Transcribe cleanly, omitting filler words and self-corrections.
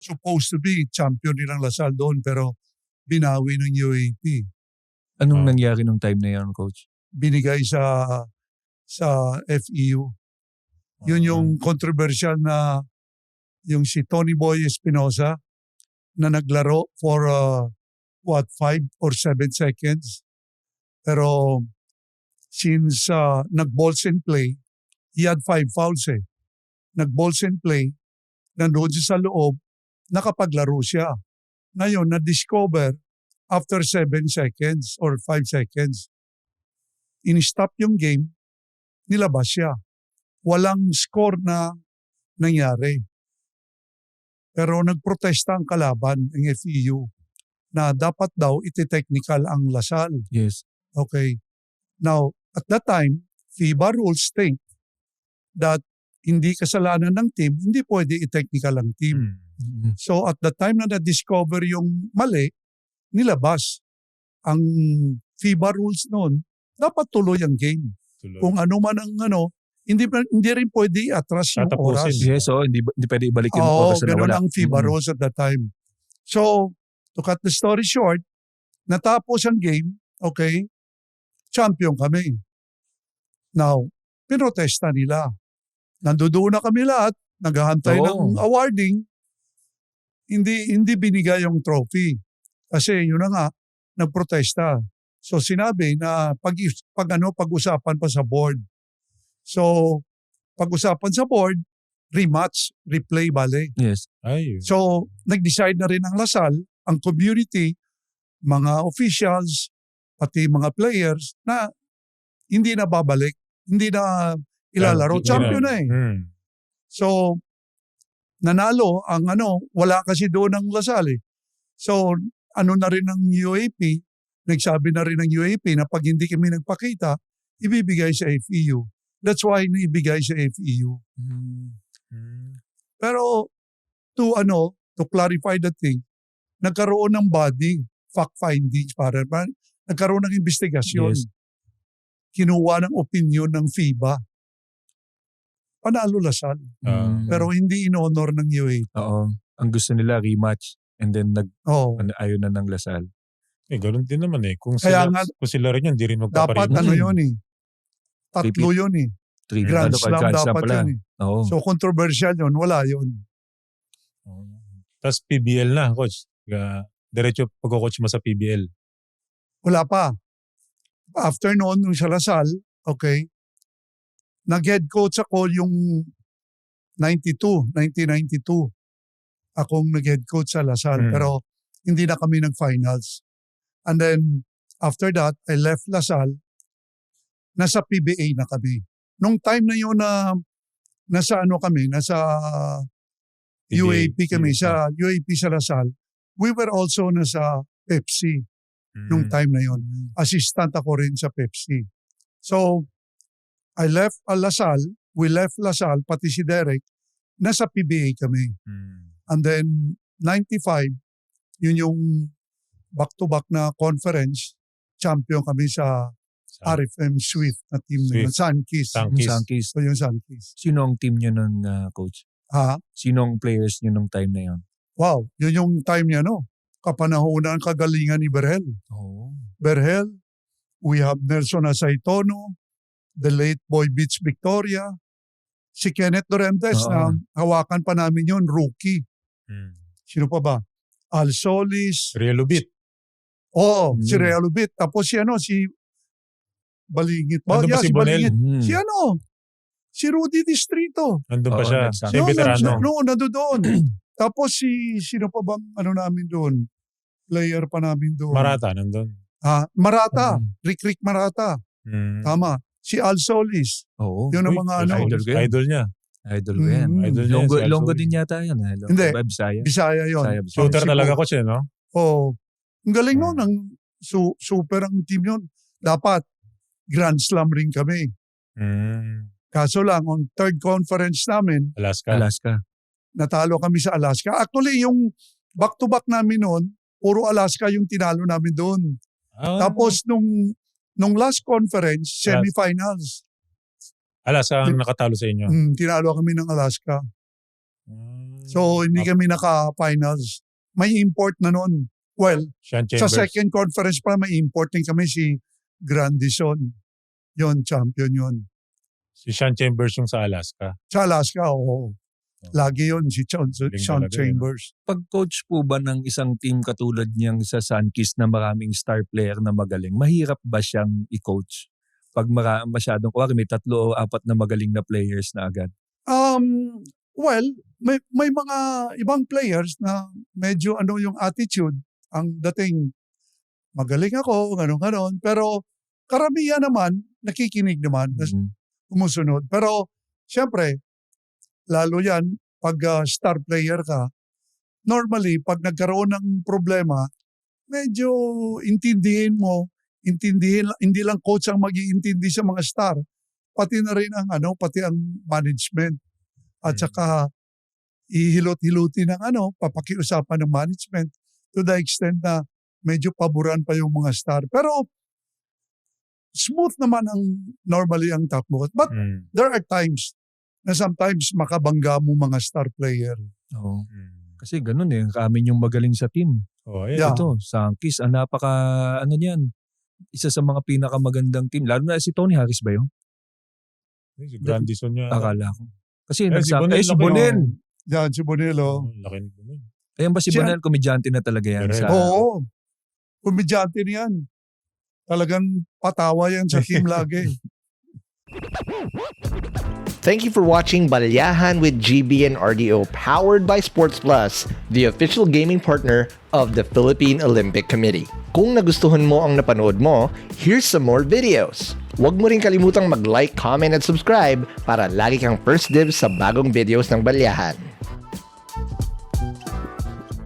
supposed to be champion nilang Lasal doon pero binawi ng UAP. Anong nangyari nung time na yan, Coach? Binigay sa FEU. Yun yung controversial na yung si Tony Boy Espinosa na naglaro for 5 or 7 seconds. Pero since nag-balls and play, he had 5 fouls eh. Nag-balls and play, nandoon siya sa loob, nakapaglaro siya. Ngayon, na-discover after 7 seconds or 5 seconds, in-stop yung game, nilabas siya. Walang score na nangyari. Pero nagprotesta ang kalaban ng FEU na dapat daw iti-technical ang Lasal. Yes. Okay. Now, at that time, FIBA rules state that hindi kasalanan ng team, hindi pwede i-technical ang team. Mm-hmm. So at the time na na-discover yung mali, nilabas. Ang FIBA rules noon, dapat tuloy ang game. Tuloy. Kung ano man ang hindi rin pwede i-atras yung oras. Yes, so hindi pwede ibalik yung oras na ganun wala. ang FIBA rules at that time. So, to cut the story short, natapos ang game, okay, champion kami. Now, pinrotesta nila. Nandoon na kami lahat, naghahantay ng awarding, hindi binigay yung trophy. Kasi yun na nga, nagprotesta. So sinabi na pag-usapan pa sa board. So, pag-usapan sa board, rematch, replay, bale. Yes. So, nag-decide na rin ang Lasal, ang community, mga officials, pati mga players, na hindi na babalik, hindi na ilalaro. Champion na eh. So, nanalo ang wala kasi doon ang Lasal eh. So, na rin ng UAP, nagsabi na rin ng UAP na pag hindi kami nagpakita, ibibigay sa FEU. That's why naibigay sa FEU. Pero to clarify the thing, nagkaroon ng body fact findings para nagkaroon ng investigasyon. Yes. Kinuha ng opinion ng FIBA. Panalo Lasal. Pero hindi in-honor ng UAP. Oo. Ang gusto nila rematch and then ayaw na ng Lasal. Ganun din naman eh. Kung Kaya sila rin yun, di rin magpaparematch. Dapat yun eh. Tatlo yun eh. Grand Slam dapat yun eh. So controversial yun, wala yun. Tapos PBL na, Coach. Diretso pag-coach mo sa PBL. Wala pa. After noon, nung sa Lasal, okay, nag-head coach ako yung 1992. Akong nag-head coach sa Lasal. Pero hindi na kami nag-finals. And then, after that, I left Lasal. Nasa PBA na kami. Nung time na yun na nasa UAP kami, sa UAP sa Lasal, we were also nasa Pepsi nung time na yun. Assistant ako rin sa Pepsi. So, I left Lasal, we left Lasal, pati si Derek, nasa PBA kami. And then, 95, yun yung back-to-back na conference, champion kami sa RFM Swift na team na yun. Sunkist. So yung Sunkist. Sino ang team nyo nun, Coach? Sino ang players nyo nung time na yun? Wow, yun yung time niya, kapanahonan kagalingan ni Berhel. Berhel, we have Nelson Asaitono, the late Boy Beach Victoria, si Kenneth Dorentes na hawakan pa namin yun, rookie. Sino pa ba? Al Solis. Realubit. Si Realubit. Tapos si Balingit. Si Bonel. Si Rudy Distrito. Nandun pa siya. Siya yung veterano. Nandoon. Tapos sino pa bang namin doon? Player pa namin doon. Marata nandun. Marata. Rick Marata. Tama. Si Al Solis. Yun ang mga idol niya. Idol ko yan. Longgo din yata yan. Hindi. Bisaya. Bisaya yun. Shooter talaga ko siya, no? Ang galing nun. Super ang team yun. Dapat Grand Slam rin kami. Kaso lang, on third conference namin, Alaska. Natalo kami sa Alaska. Actually, yung back-to-back namin noon, puro Alaska yung tinalo namin doon. Tapos nung last conference, semifinals. Alaska ang nakatalo sa inyo? Tinalo kami ng Alaska. So, hindi kami naka-finals. May import na nun. Well, Sean sa Chambers. second conference pa, may import din kami si Grandison. Yun, champion yun. Si Sean Chambers yung sa Alaska. Sa Alaska, oo. Lagi yun, si Sean talaga yun, Chambers. Pag-coach po ba ng isang team katulad niyang sa Sunkist na maraming star player na magaling, mahirap ba siyang i-coach? Pag masyadong, may 3 o 4 na magaling na players na agad. Well, may mga ibang players na medyo yung attitude, ang dating magaling ako, ganon. Pero karamihan naman, nakikinig naman, umusunod. Pero, syempre, lalo yan, pag star player ka, normally, pag nagkaroon ng problema, medyo intindihin mo, hindi lang coach ang mag-iintindi sa mga star, pati na rin pati ang management. At saka, ihilot-hilutin ng papakiusapan ng management to the extent na medyo paboran pa yung mga star. Pero, smooth naman normally ang takbo. But there are times na sometimes makabangga mo mga star player. Oo. Kasi ganun kami yung magaling sa team. Oh, Yeah. Ito, Sunkist, napaka, niyan, isa sa mga pinakamagandang team. Lalo na si Tony Harris ba yun? Si Grandison niya. Akala ko. Kasi si Bonel, si laki. Bonel. Yan, si Bonelo. Laki ni Bonel. Ayan ba si Siya- Bonel, komedyante na talaga yan? Correct. Oo. Komedyante niyan. Talagang patawa yan sa team lagi. Thank you for watching Balyahan with GB and RDO, powered by Sports Plus, the official gaming partner of the Philippine Olympic Committee. Kung nagustuhan mo ang napanood mo, here's some more videos. Huwag mo rin kalimutang mag-like, comment at subscribe para lagi kang first dibs sa bagong videos ng Balyahan.